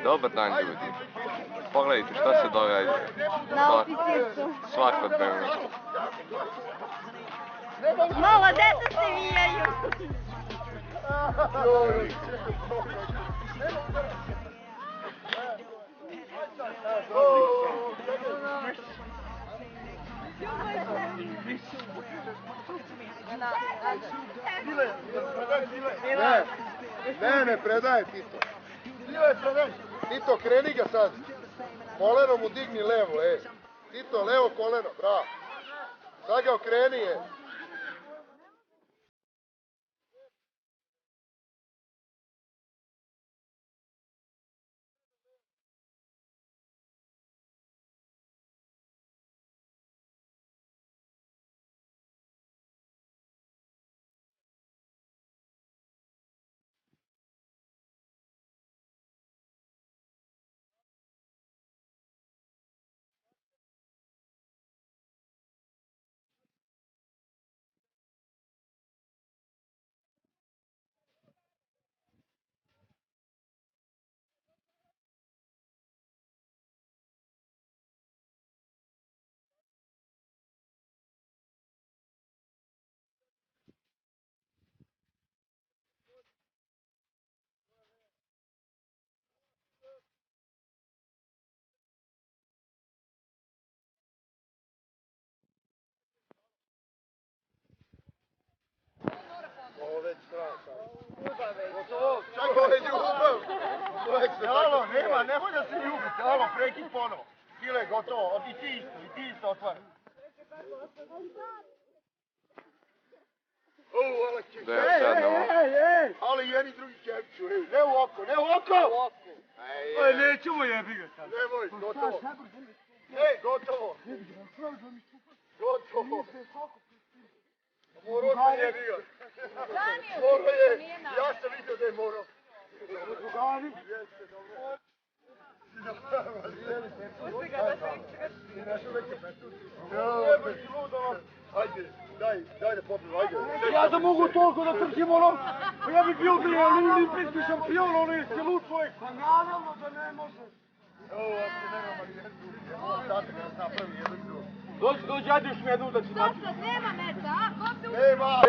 Dobar dan ljudi. Pogledajte šta se događa. Na oficircu. Svakodnevno. Malo deca se vijaju. Ne, predaje Tito. Tito, kreni ga sad. Koleno mu digni levo, Tito, levo koleno, bravo. Sad ga okreni, Ovo već straša. Gotovo, čekaj, ljubav. Alo, nema, nemoj da se ljubite, alo, prekid ponovo. Kile, gotovo, i ti isto otvaraj. Ali jedni drugi kepću, ne u oko, ne u oko! Nećemo jebi ga sad. Nemoj, gotovo. Gotovo. Gotovo. Morao sam jebi ga. Morao je, ja sam vidio da je morao. Drugari? Jeste, dobro. Ajde, daj da popijem, ajde. Ja da mogu toliko da trčim ono, pa ja bi bio da je olimpijski šampion, ono je si lud čovjek. Pa naravno da ne može. Evo, ako nema Marijenku, date ga nas napravi jedno i drugo. Dođi, ajde još mi jednu da ću naći. Nema meta, a? Ko se Nema!